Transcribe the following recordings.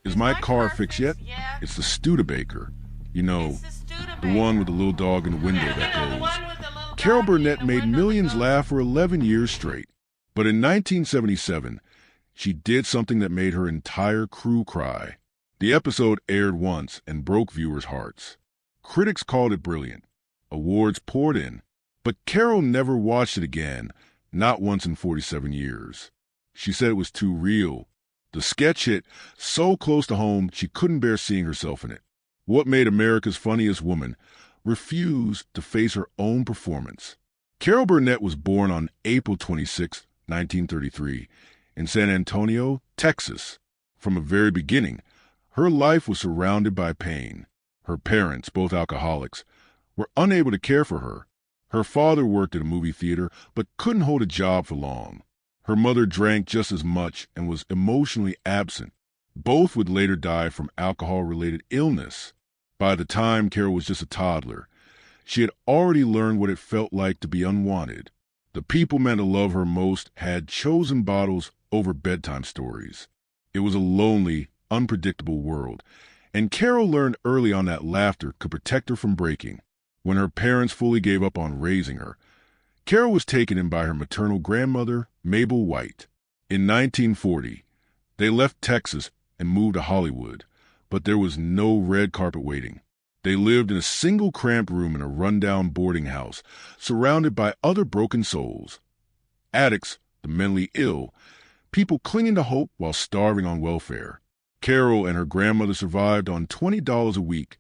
Is my car fixed yet? It's the Studebaker. You know, the one with the little dog in the window that goes. Carol Burnett made millions laugh for 11 years straight. But in 1977, she did something that made her entire crew cry. The episode aired once and broke viewers' hearts. Critics called it brilliant. Awards poured in. But Carol never watched it again, not once in 47 years. She said it was too real. The sketch hit so close to home she couldn't bear seeing herself in it. What made America's Funniest Woman refuse to face her own performance? Carol Burnett was born on April 26, 1933, in San Antonio, Texas. From the very beginning, her life was surrounded by pain. Her parents, both alcoholics, were unable to care for her. Her father worked at a movie theater but couldn't hold a job for long. Her mother drank just as much and was emotionally absent. Both would later die from alcohol-related illness. By the time Carol was just a toddler, she had already learned what it felt like to be unwanted. The people meant to love her most had chosen bottles over bedtime stories. It was a lonely, unpredictable world, and Carol learned early on that laughter could protect her from breaking. When her parents fully gave up on raising her, Carol was taken in by her maternal grandmother, Mabel White. In 1940, they left Texas and moved to Hollywood, but there was no red carpet waiting. They lived in a single cramped room in a rundown boarding house, surrounded by other broken souls. Addicts, the mentally ill, people clinging to hope while starving on welfare. Carol and her grandmother survived on $20 a week,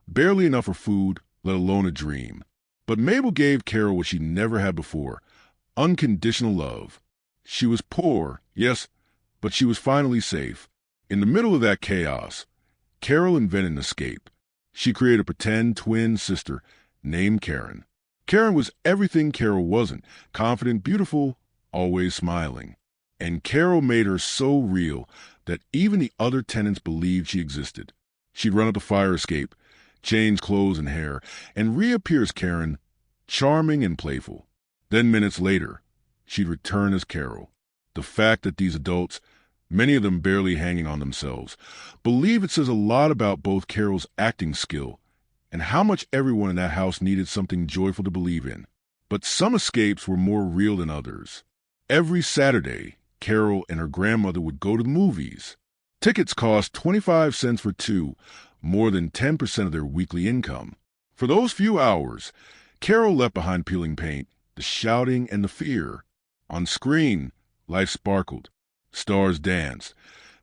barely enough for food, let alone a dream. But Mabel gave Carol what she never had before, unconditional love. She was poor, yes, but she was finally safe. In the middle of that chaos, Carol invented an escape. She created a pretend twin sister named Karen. Karen was everything Carol wasn't, confident, beautiful, always smiling. And Carol made her so real that even the other tenants believed she existed. She'd run up the fire escape, change clothes and hair, and reappear as Karen, charming and playful. Then minutes later, she'd return as Carol. The fact that these adults, many of them barely hanging on themselves, believe it says a lot about both Carol's acting skill and how much everyone in that house needed something joyful to believe in. But some escapes were more real than others. Every Saturday, Carol and her grandmother would go to the movies. Tickets cost 25 cents for two, more than 10% of their weekly income. For those few hours, Carol left behind peeling paint, the shouting and the fear. On screen, life sparkled. Stars danced.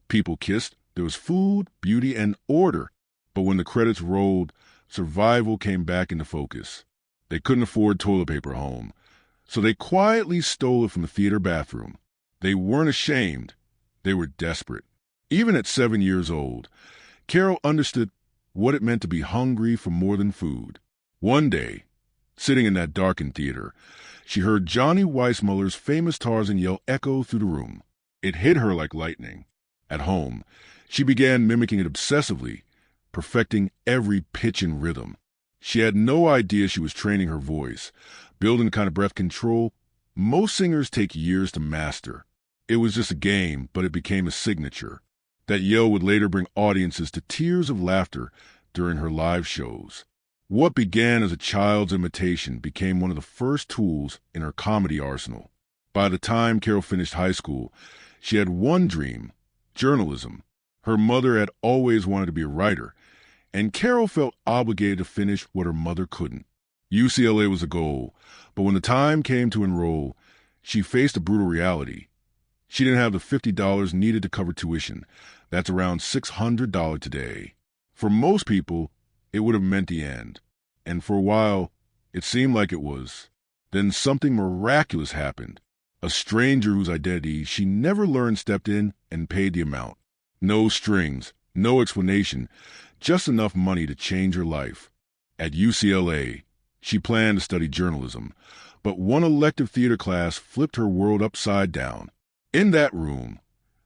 People kissed. There was food, beauty, and order. But when the credits rolled, survival came back into focus. They couldn't afford toilet paper home, so they quietly stole it from the theater bathroom. They weren't ashamed. They were desperate. Even at 7 years old, Carol understood what it meant to be hungry for more than food. One day, sitting in that darkened theater, she heard Johnny Weissmuller's famous Tarzan yell echo through the room. It hit her like lightning. At home, she began mimicking it obsessively, perfecting every pitch and rhythm. She had no idea she was training her voice, building the kind of breath control most singers take years to master. It was just a game, but it became a signature. That yell would later bring audiences to tears of laughter during her live shows. What began as a child's imitation became one of the first tools in her comedy arsenal. By the time Carol finished high school, she had one dream: journalism. Her mother had always wanted to be a writer, and Carol felt obligated to finish what her mother couldn't. UCLA was a goal, but when the time came to enroll, she faced a brutal reality. She didn't have the $50 needed to cover tuition. That's around $600 today. For most people, it would have meant the end. And for a while, it seemed like it was. Then something miraculous happened. A stranger whose identity she never learned stepped in and paid the amount. No strings, no explanation, just enough money to change her life. At UCLA, she planned to study journalism, but one elective theater class flipped her world upside down. In that room,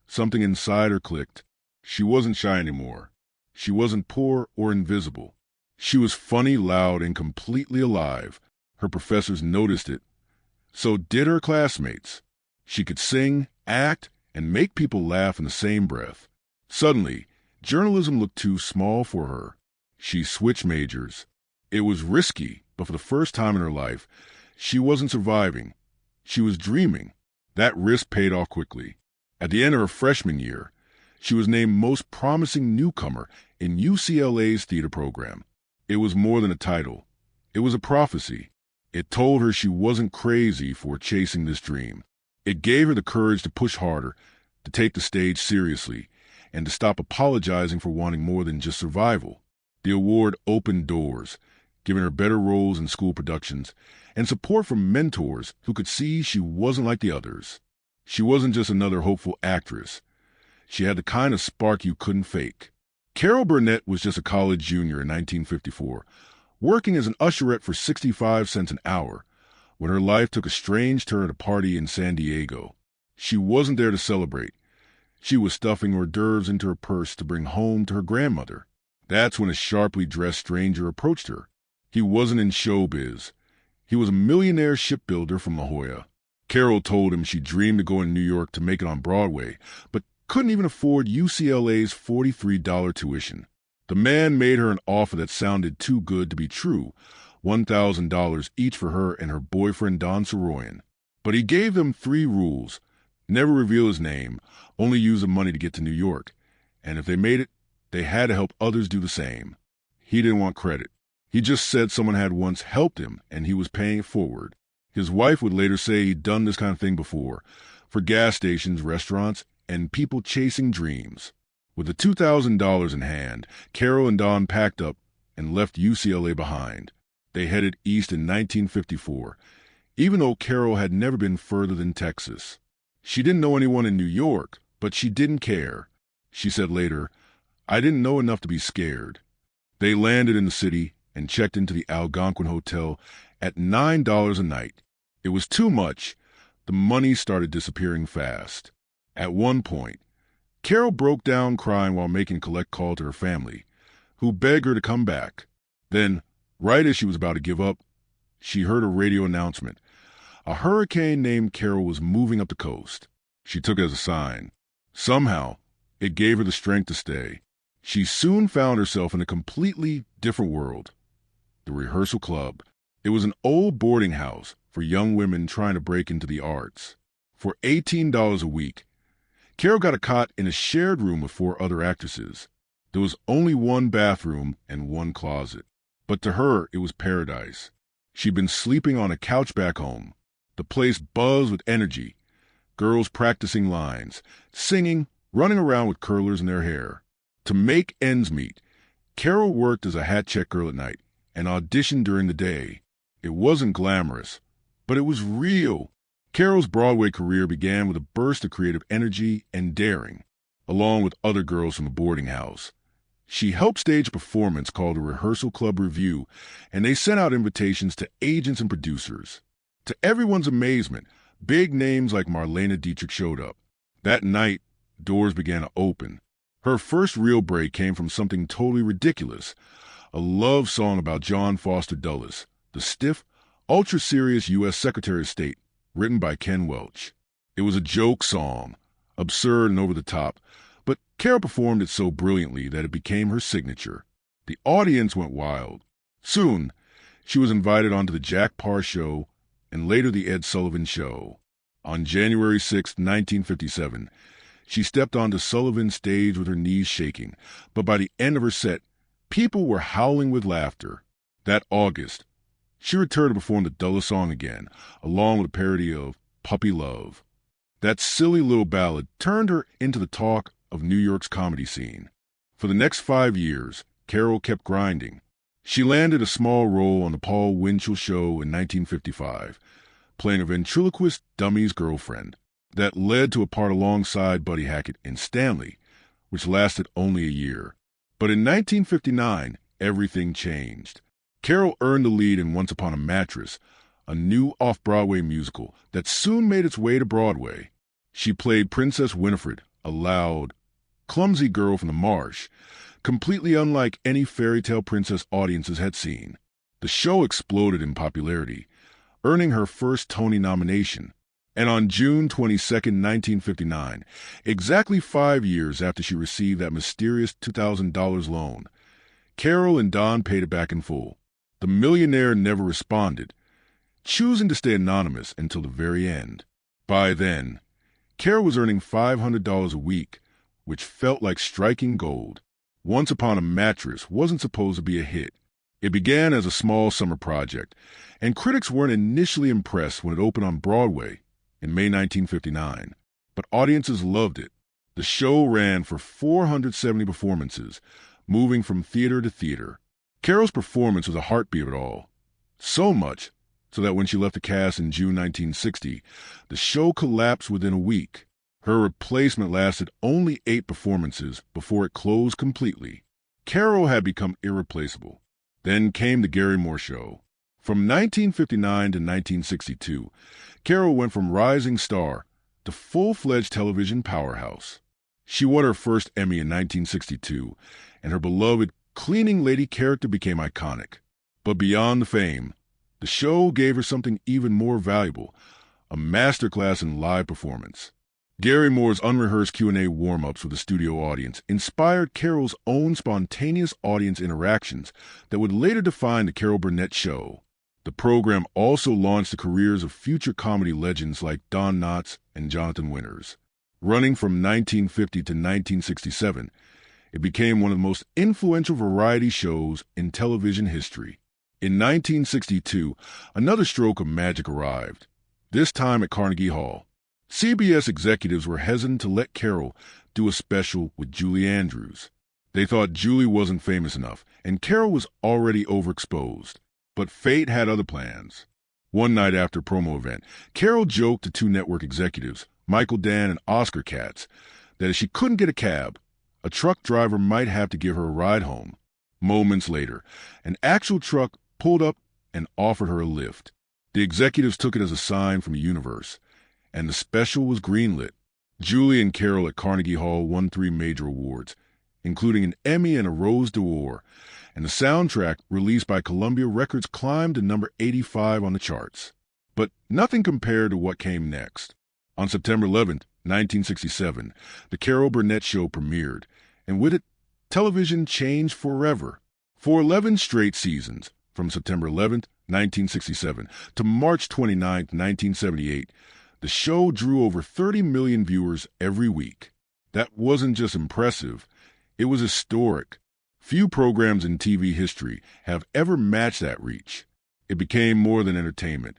something inside her clicked. She wasn't shy anymore. She wasn't poor or invisible. She was funny, loud, and completely alive. Her professors noticed it. So did her classmates. She could sing, act, and make people laugh in the same breath. Suddenly, Journalism looked too small for her. She switched majors. It was risky, but for the first time in her life, she wasn't surviving. She was dreaming. That risk paid off quickly. At the end of her freshman year, she was named Most Promising Newcomer in UCLA's theater program. It was more than a title. It was a prophecy. It told her she wasn't crazy for chasing this dream. It gave her the courage to push harder, to take the stage seriously, and to stop apologizing for wanting more than just survival. The award opened doors, giving her better roles in school productions and support from mentors who could see she wasn't like the others. She wasn't just another hopeful actress. She had the kind of spark you couldn't fake. Carol Burnett was just a college junior in 1954, working as an usherette for 65 cents an hour, when her life took a strange turn at a party in San Diego. She wasn't there to celebrate. She was stuffing hors d'oeuvres into her purse to bring home to her grandmother. That's when a sharply dressed stranger approached her. He wasn't in showbiz. He was a millionaire shipbuilder from La Jolla. Carol told him she dreamed of going to New York to make it on Broadway, but couldn't even afford UCLA's $43 tuition. The man made her an offer that sounded too good to be true, $1,000 each for her and her boyfriend Don Soroyan. But he gave them 3 rules. Never reveal his name, only use the money to get to New York. And if they made it, they had to help others do the same. He didn't want credit. He just said someone had once helped him and he was paying it forward. His wife would later say he'd done this kind of thing before, for gas stations, restaurants, and people chasing dreams. With the $2,000 in hand, Carol and Don packed up and left UCLA behind. They headed east in 1954, even though Carol had never been further than Texas. She didn't know anyone in New York, but she didn't care. She said later, "I didn't know enough to be scared." They landed in the city and checked into the Algonquin Hotel at $9 a night. It was too much. The money started disappearing fast. At one point, Carol broke down crying while making a collect call to her family, who begged her to come back. Then, right as she was about to give up, she heard a radio announcement. A hurricane named Carol was moving up the coast. She took it as a sign. Somehow, it gave her the strength to stay. She soon found herself in a completely different world. The rehearsal club. It was an old boarding house for young women trying to break into the arts. For $18 a week, Carol got a cot in a shared room with 4 other actresses. There was only 1 bathroom and 1 closet. But to her, it was paradise. She'd been sleeping on a couch back home. The place buzzed with energy. Girls practicing lines, singing, running around with curlers in their hair. To make ends meet, Carol worked as a hat check girl at night and auditioned during the day. It wasn't glamorous, but it was real. Carol's Broadway career began with a burst of creative energy and daring, along with other girls from the boarding house. She helped stage a performance called a Rehearsal Club Review, and they sent out invitations to agents and producers. To everyone's amazement, big names like Marlene Dietrich showed up. That night, doors began to open. Her first real break came from something totally ridiculous, a love song about John Foster Dulles, the stiff, ultra-serious U.S. Secretary of State, written by Ken Welch. It was a joke song, absurd and over the top, but Carol performed it so brilliantly that it became her signature. The audience went wild. Soon, she was invited onto the Jack Parr Show and later the Ed Sullivan Show. On January 6, 1957, she stepped onto Sullivan's stage with her knees shaking, but by the end of her set, people were howling with laughter. That August, she returned to perform the Dulles song again, along with a parody of Puppy Love. That silly little ballad turned her into the talk of New York's comedy scene. For the next 5 years, Carol kept grinding. She landed a small role on the Paul Winchell Show in 1955, playing a ventriloquist dummy's girlfriend. That led to a part alongside Buddy Hackett in Stanley, which lasted only a year. But in 1959, everything changed. Carol earned the lead in Once Upon a Mattress, a new off-Broadway musical that soon made its way to Broadway. She played Princess Winifred, a loud, clumsy girl from the marsh, completely unlike any fairy tale princess audiences had seen. The show exploded in popularity, earning her first Tony nomination. And on June 22, 1959, exactly 5 years after she received that mysterious $2,000 loan, Carol and Don paid it back in full. The millionaire never responded, choosing to stay anonymous until the very end. By then, Carol was earning $500 a week, which felt like striking gold. Once Upon a Mattress wasn't supposed to be a hit. It began as a small summer project, and critics weren't initially impressed when it opened on Broadway in May 1959. But audiences loved it. The show ran for 470 performances, moving from theater to theater. Carol's performance was a heartbeat of it all. So much so that when she left the cast in June 1960, the show collapsed within a week. Her replacement lasted only 8 performances before it closed completely. Carol had become irreplaceable. Then came The Gary Moore Show. From 1959 to 1962, Carol went from rising star to full-fledged television powerhouse. She won her first Emmy in 1962, and her beloved cleaning lady character became iconic. But beyond the fame, the show gave her something even more valuable, a masterclass in live performance. Gary Moore's unrehearsed Q&A warm-ups with the studio audience inspired Carol's own spontaneous audience interactions that would later define The Carol Burnett Show. The program also launched the careers of future comedy legends like Don Knotts and Jonathan Winters. Running from 1950 to 1967, it became one of the most influential variety shows in television history. In 1962, another stroke of magic arrived, this time at Carnegie Hall. CBS executives were hesitant to let Carol do a special with Julie Andrews. They thought Julie wasn't famous enough, and Carol was already overexposed. But fate had other plans. One night after a promo event, Carol joked to 2 network executives, Michael Dann and Oscar Katz, that if she couldn't get a cab, a truck driver might have to give her a ride home. Moments later, an actual truck pulled up and offered her a lift. The executives took it as a sign from the universe, and the special was greenlit. Julie and Carol at Carnegie Hall won 3 major awards, including an Emmy and a Rose d'Or, and the soundtrack released by Columbia Records climbed to number 85 on the charts. But nothing compared to what came next. On September 11, 1967, The Carol Burnett Show premiered, and with it, television changed forever. For 11 straight seasons, from September 11, 1967 to March 29, 1978, the show drew over 30 million viewers every week. That wasn't just impressive, it was historic. Few programs in TV history have ever matched that reach. It became more than entertainment.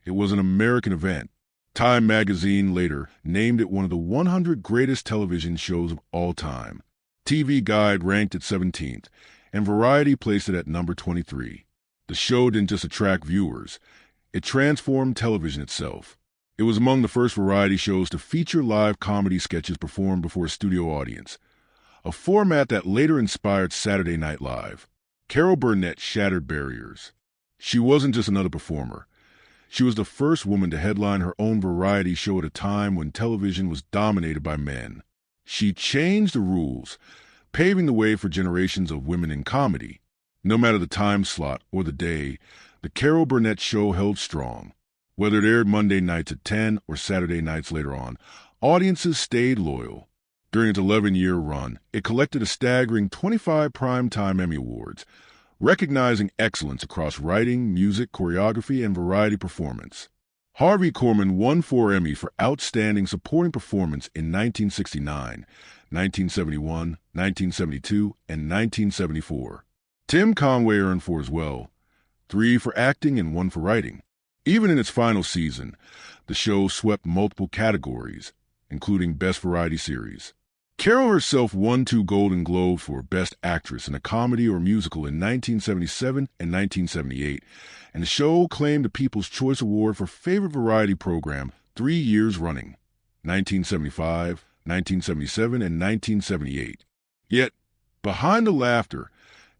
It was an American event. Time magazine later named it one of the 100 greatest television shows of all time. TV Guide ranked it 17th, and Variety placed it at number 23. The show didn't just attract viewers, it transformed television itself. It was among the first variety shows to feature live comedy sketches performed before a studio audience, a format that later inspired Saturday Night Live. Carol Burnett shattered barriers. She wasn't just another performer. She was the first woman to headline her own variety show at a time when television was dominated by men. She changed the rules, paving the way for generations of women in comedy. No matter the time slot or the day, The Carol Burnett Show held strong. Whether it aired Monday nights at 10 or Saturday nights later on, audiences stayed loyal. During its 11-year run, it collected a staggering 25 Primetime Emmy Awards, recognizing excellence across writing, music, choreography, and variety performance. Harvey Korman won 4 Emmy for Outstanding Supporting Performance in 1969, 1971, 1972, and 1974. Tim Conway earned 4 as well, 3 for acting and 1 for writing. Even in its final season, the show swept multiple categories, including Best Variety Series. Carol herself won 2 Golden Globes for Best Actress in a Comedy or Musical in 1977 and 1978, and the show claimed the People's Choice Award for Favorite Variety Program 3 years running, 1975, 1977, and 1978. Yet, behind the laughter,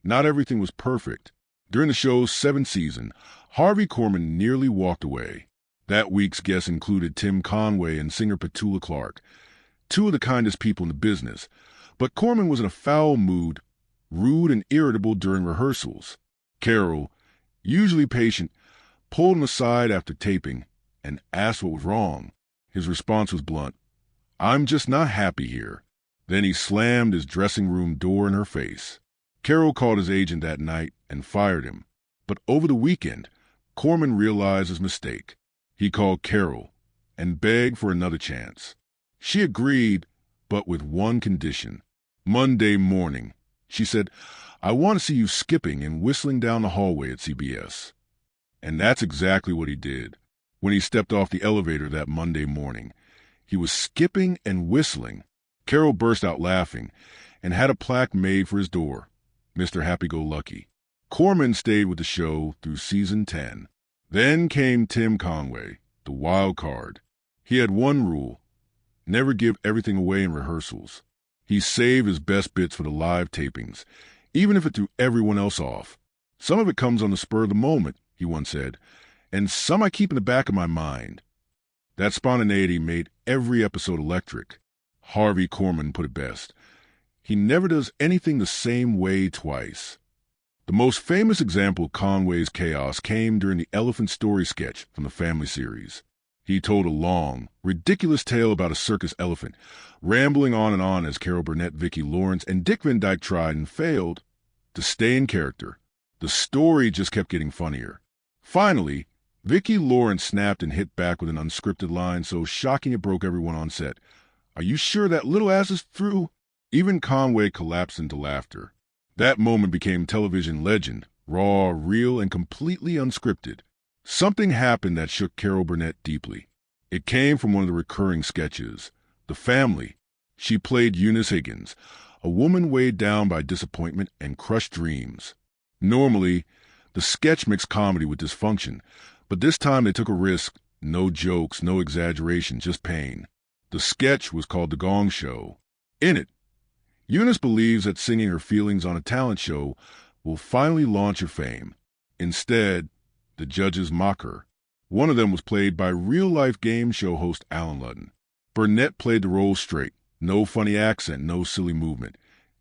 not everything was perfect. During the show's 7th season, Harvey Korman nearly walked away. That week's guests included Tim Conway and singer Petula Clark, 2 of the kindest people in the business, but Korman was in a foul mood, rude and irritable during rehearsals. Carol, usually patient, pulled him aside after taping and asked what was wrong. His response was blunt. "I'm just not happy here." Then he slammed his dressing room door in her face. Carol called his agent that night and fired him. But over the weekend, Corman realized his mistake. He called Carol and begged for another chance. She agreed, but with one condition. Monday morning, she said, "I want to see you skipping and whistling down the hallway at CBS." And that's exactly what he did. When he stepped off the elevator that Monday morning, he was skipping and whistling. Carol burst out laughing and had a plaque made for his door, Mr. Happy-Go-Lucky. Corman stayed with the show through season 10. Then came Tim Conway, the wild card. He had one rule: never give everything away in rehearsals. He saved his best bits for the live tapings, even if it threw everyone else off. "Some of it comes on the spur of the moment," he once said, "and some I keep in the back of my mind." That spontaneity made every episode electric. Harvey Korman put it best: "He never does anything the same way twice." The most famous example of Conway's chaos came during the Elephant Story sketch from the Family series. He told a long, ridiculous tale about a circus elephant, rambling on as Carol Burnett, Vicki Lawrence, and Dick Van Dyke tried and failed to stay in character. The story just kept getting funnier. Finally, Vicki Lawrence snapped and hit back with an unscripted line so shocking it broke everyone on set. "Are you sure that little ass is through?" Even Conway collapsed into laughter. That moment became television legend, raw, real, and completely unscripted. Something happened that shook Carol Burnett deeply. It came from one of the recurring sketches, The Family. She played Eunice Higgins, a woman weighed down by disappointment and crushed dreams. Normally, the sketch mixed comedy with dysfunction, but this time they took a risk. No jokes, no exaggeration, just pain. The sketch was called The Gong Show. In it, Eunice believes that singing her feelings on a talent show will finally launch her fame. Instead, the judges mock her. One of them was played by real-life game show host Alan Ludden. Burnett played the role straight, no funny accent, no silly movement.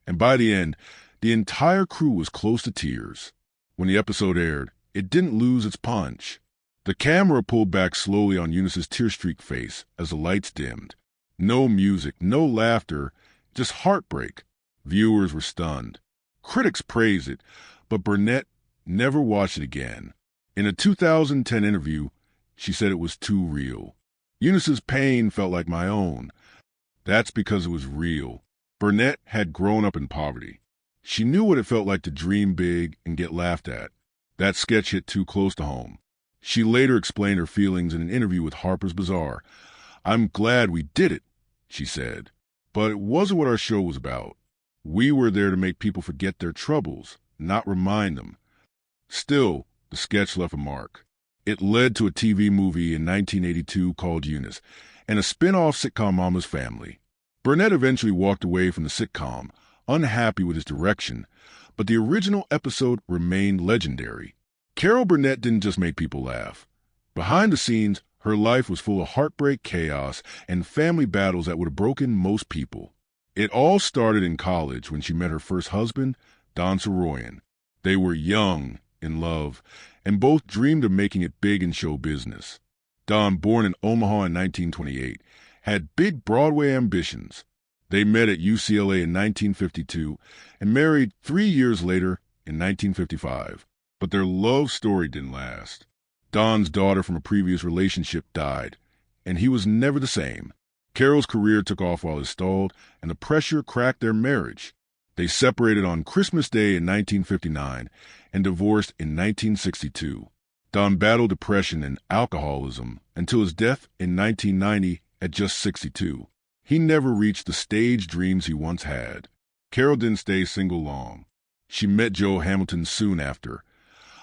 And by the end, the entire crew was close to tears. When the episode aired, it didn't lose its punch. The camera pulled back slowly on Eunice's tear-streaked face as the lights dimmed. No music, no laughter, just heartbreak. Viewers were stunned. Critics praised it, but Burnett never watched it again. In a 2010 interview, she said it was too real. "Eunice's pain felt like my own. That's because it was real." Burnett had grown up in poverty. She knew what it felt like to dream big and get laughed at. That sketch hit too close to home. She later explained her feelings in an interview with Harper's Bazaar. "I'm glad we did it," she said. "But it wasn't what our show was about. We were there to make people forget their troubles, not remind them." Still, the sketch left a mark. It led to a TV movie in 1982 called Eunice, and a spin-off sitcom Mama's Family. Burnett eventually walked away from the sitcom, unhappy with his direction, but the original episode remained legendary. Carol Burnett didn't just make people laugh. Behind the scenes, her life was full of heartbreak, chaos, and family battles that would have broken most people. It all started in college when she met her first husband, Don Soroyan. They were young, in love, and both dreamed of making it big in show business. Don, born in Omaha in 1928, had big Broadway ambitions. They met at UCLA in 1952 and married 3 years later in 1955. But their love story didn't last. Don's daughter from a previous relationship died, and he was never the same. Carol's career took off while it stalled, and the pressure cracked their marriage. They separated on Christmas Day in 1959 and divorced in 1962. Don battled depression and alcoholism until his death in 1990 at just 62. He never reached the stage dreams he once had. Carol didn't stay single long. She met Joe Hamilton soon after,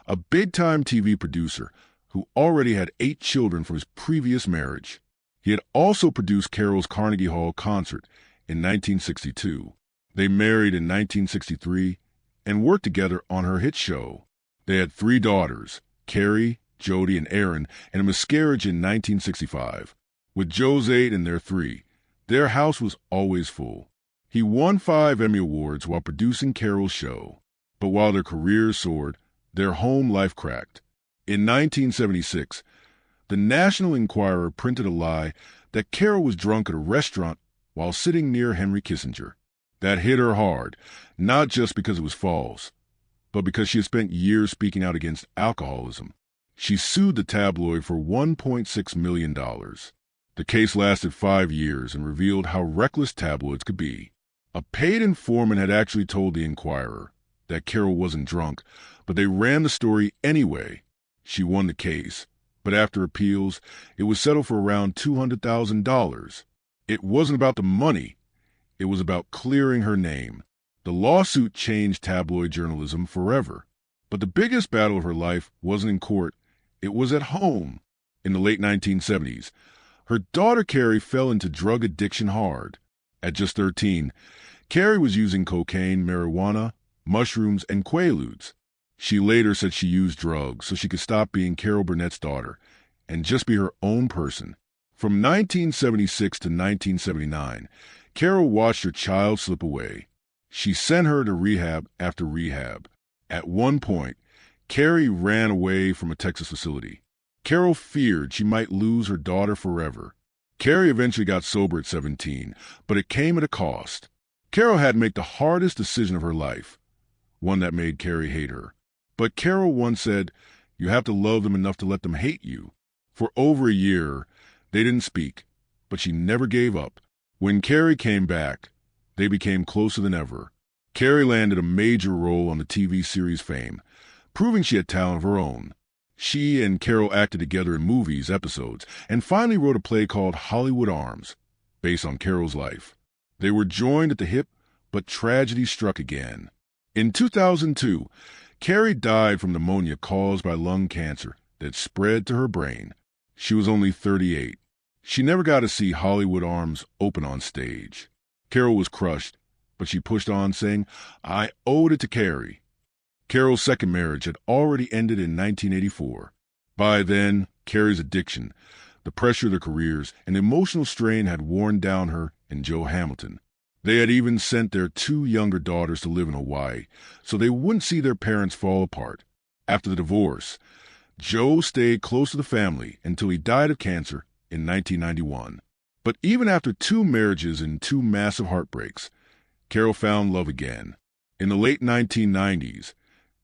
a big-time TV producer who already had 8 children from his previous marriage. He had also produced Carol's Carnegie Hall concert in 1962. They married in 1963 and worked together on her hit show. They had 3 daughters, Carrie, Jody, and Erin, and a miscarriage in 1965. With Joe's 8 and their 3, their house was always full. He won 5 Emmy Awards while producing Carol's show. But while their careers soared, their home life cracked. In 1976, The National Enquirer printed a lie that Carol was drunk at a restaurant while sitting near Henry Kissinger. That hit her hard, not just because it was false, but because she had spent years speaking out against alcoholism. She sued the tabloid for $1.6 million. The case lasted 5 years and revealed how reckless tabloids could be. A paid informant had actually told the Enquirer that Carol wasn't drunk, but they ran the story anyway. She won the case, but after appeals, it was settled for around $200,000. It wasn't about the money. It was about clearing her name. The lawsuit changed tabloid journalism forever. But the biggest battle of her life wasn't in court. It was at home. In the late 1970s, her daughter Carrie fell into drug addiction hard. At just 13, Carrie was using cocaine, marijuana, mushrooms, and quaaludes. She later said she used drugs so she could stop being Carol Burnett's daughter and just be her own person. From 1976 to 1979, Carol watched her child slip away. She sent her to rehab after rehab. At one point, Carrie ran away from a Texas facility. Carol feared she might lose her daughter forever. Carrie eventually got sober at 17, but it came at a cost. Carol had to make the hardest decision of her life, one that made Carrie hate her. But Carol once said, "You have to love them enough to let them hate you." For over a year, they didn't speak, but she never gave up. When Carrie came back, they became closer than ever. Carrie landed a major role on the TV series Fame, proving she had talent of her own. She and Carol acted together in movies, episodes, and finally wrote a play called Hollywood Arms, based on Carol's life. They were joined at the hip, but tragedy struck again. In 2002, Carrie died from pneumonia caused by lung cancer that spread to her brain. She was only 38. She never got to see Hollywood Arms open on stage. Carol was crushed, but she pushed on, saying, "I owed it to Carrie." Carol's second marriage had already ended in 1984. By then, Carrie's addiction, the pressure of their careers, and emotional strain had worn down her and Joe Hamilton. They had even sent their 2 younger daughters to live in Hawaii so they wouldn't see their parents fall apart. After the divorce, Joe stayed close to the family until he died of cancer in 1991. But even after 2 marriages and 2 massive heartbreaks, Carol found love again. In the late 1990s,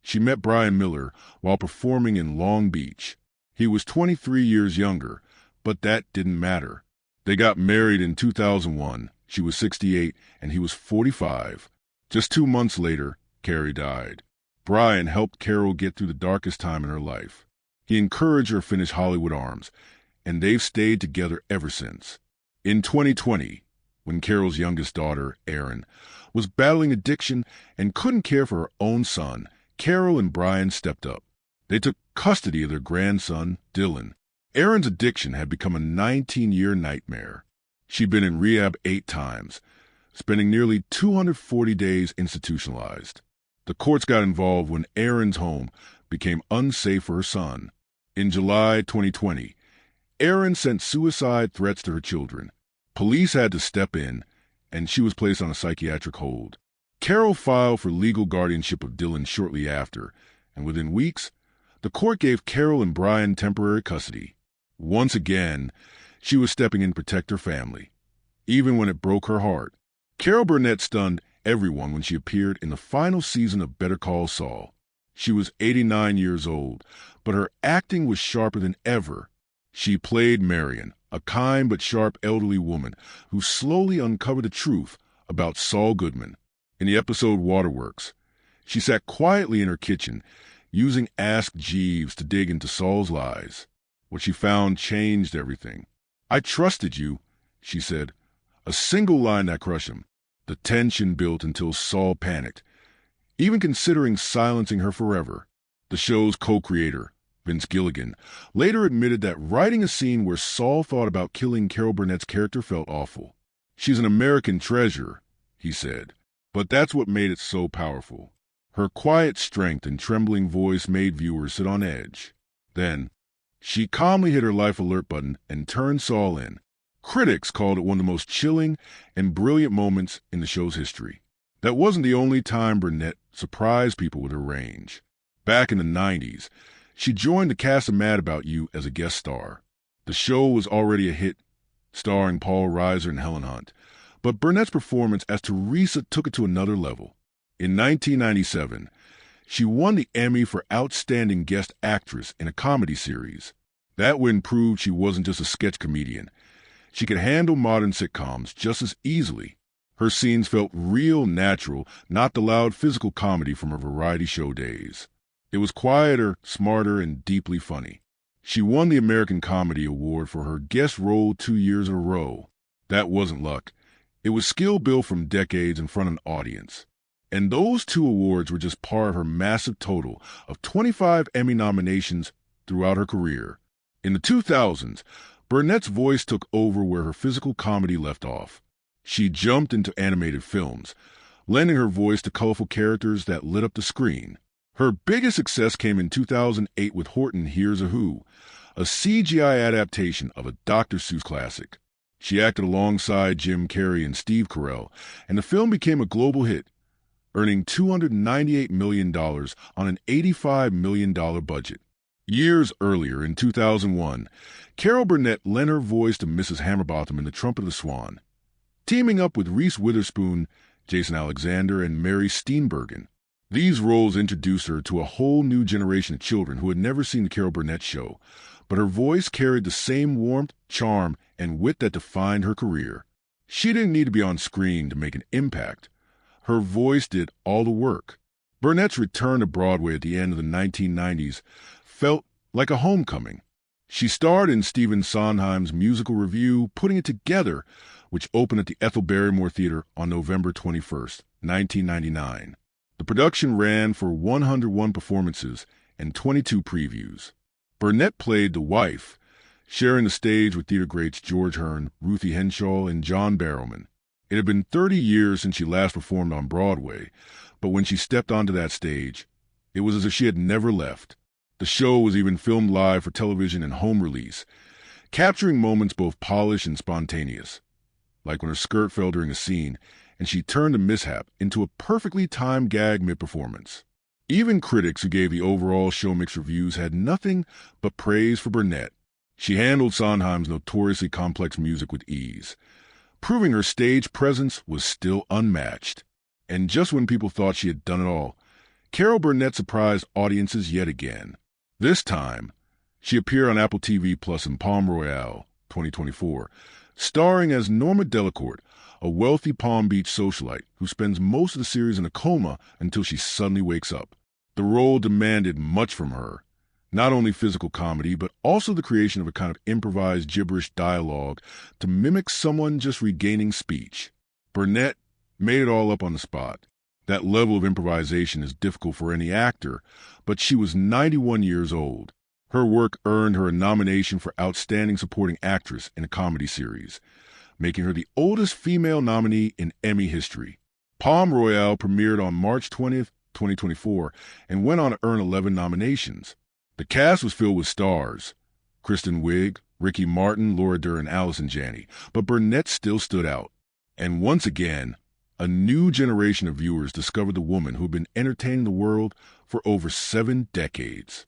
she met Brian Miller while performing in Long Beach. He was 23 years younger, but that didn't matter. They got married in 2001. She was 68 and he was 45. Just 2 months later, Carrie died. Brian helped Carol get through the darkest time in her life. He encouraged her to finish Hollywood Arms, and they've stayed together ever since. In 2020, when Carol's youngest daughter, Erin, was battling addiction and couldn't care for her own son, Carol and Brian stepped up. They took custody of their grandson, Dylan. Erin's addiction had become a 19-year nightmare. She'd been in rehab 8 times, spending nearly 240 days institutionalized. The courts got involved when Erin's home became unsafe for her son. In July 2020, Erin sent suicide threats to her children. Police had to step in, and she was placed on a psychiatric hold. Carol filed for legal guardianship of Dylan shortly after, and within weeks, the court gave Carol and Brian temporary custody. Once again, she was stepping in to protect her family, even when it broke her heart. Carol Burnett stunned everyone when she appeared in the final season of Better Call Saul. She was 89 years old, but her acting was sharper than ever. She played Marion, a kind but sharp elderly woman who slowly uncovered the truth about Saul Goodman. In the episode Waterworks, she sat quietly in her kitchen, using Ask Jeeves to dig into Saul's lies. What she found changed everything. "I trusted you," she said. A single line that crushed him. The tension built until Saul panicked, even considering silencing her forever. The show's co-creator, Vince Gilligan, later admitted that writing a scene where Saul thought about killing Carol Burnett's character felt awful. "She's an American treasure," he said, but that's what made it so powerful. Her quiet strength and trembling voice made viewers sit on edge. Then, she calmly hit her life alert button and turned Saul in. Critics called it one of the most chilling and brilliant moments in the show's history. That wasn't the only time Burnett surprised people with her range. Back in the 90s, she joined the cast of Mad About You as a guest star. The show was already a hit, starring Paul Reiser and Helen Hunt, but Burnett's performance as Teresa took it to another level. In 1997, she won the Emmy for Outstanding Guest Actress in a Comedy Series. That win proved she wasn't just a sketch comedian. She could handle modern sitcoms just as easily. Her scenes felt real, natural, not the loud physical comedy from her variety show days. It was quieter, smarter, and deeply funny. She won the American Comedy Award for her guest role 2 years in a row. That wasn't luck. It was skill built from decades in front of an audience. And those 2 awards were just part of her massive total of 25 Emmy nominations throughout her career. In the 2000s, Burnett's voice took over where her physical comedy left off. She jumped into animated films, lending her voice to colorful characters that lit up the screen. Her biggest success came in 2008 with Horton Hears a Who, a CGI adaptation of a Dr. Seuss classic. She acted alongside Jim Carrey and Steve Carell, and the film became a global hit, earning $298 million on an $85 million budget. Years earlier, in 2001, Carol Burnett lent her voice to Mrs. Hammerbotham in The Trumpet of the Swan, teaming up with Reese Witherspoon, Jason Alexander, and Mary Steenburgen. These roles introduced her to a whole new generation of children who had never seen the Carol Burnett show, but her voice carried the same warmth, charm, and wit that defined her career. She didn't need to be on screen to make an impact. Her voice did all the work. Burnett's return to Broadway at the end of the 1990s felt like a homecoming. She starred in Stephen Sondheim's musical review, Putting It Together, which opened at the Ethel Barrymore Theater on November 21st, 1999. The production ran for 101 performances and 22 previews. Burnett played the wife, sharing the stage with theater greats George Hearn, Ruthie Henshaw, and John Barrowman. It had been 30 years since she last performed on Broadway, but when she stepped onto that stage, it was as if she had never left. The show was even filmed live for television and home release, capturing moments both polished and spontaneous, like when her skirt fell during a scene and she turned a mishap into a perfectly timed gag mid-performance. Even critics who gave the overall show mixed reviews had nothing but praise for Burnett. She handled Sondheim's notoriously complex music with ease, proving her stage presence was still unmatched. And just when people thought she had done it all, Carol Burnett surprised audiences yet again. This time, she appeared on Apple TV Plus in Palm Royale 2024, starring as Norma Delacourt, a wealthy Palm Beach socialite who spends most of the series in a coma until she suddenly wakes up. The role demanded much from her, not only physical comedy, but also the creation of a kind of improvised gibberish dialogue to mimic someone just regaining speech. Burnett made it all up on the spot. That level of improvisation is difficult for any actor, but she was 91 years old. Her work earned her a nomination for Outstanding Supporting Actress in a Comedy Series, making her the oldest female nominee in Emmy history. Palm Royale premiered on March 20th, 2024, and went on to earn 11 nominations. The cast was filled with stars: Kristen Wiig, Ricky Martin, Laura Dern, and Allison Janney, but Burnett still stood out. And once again, a new generation of viewers discovered the woman who had been entertaining the world for over 7 decades.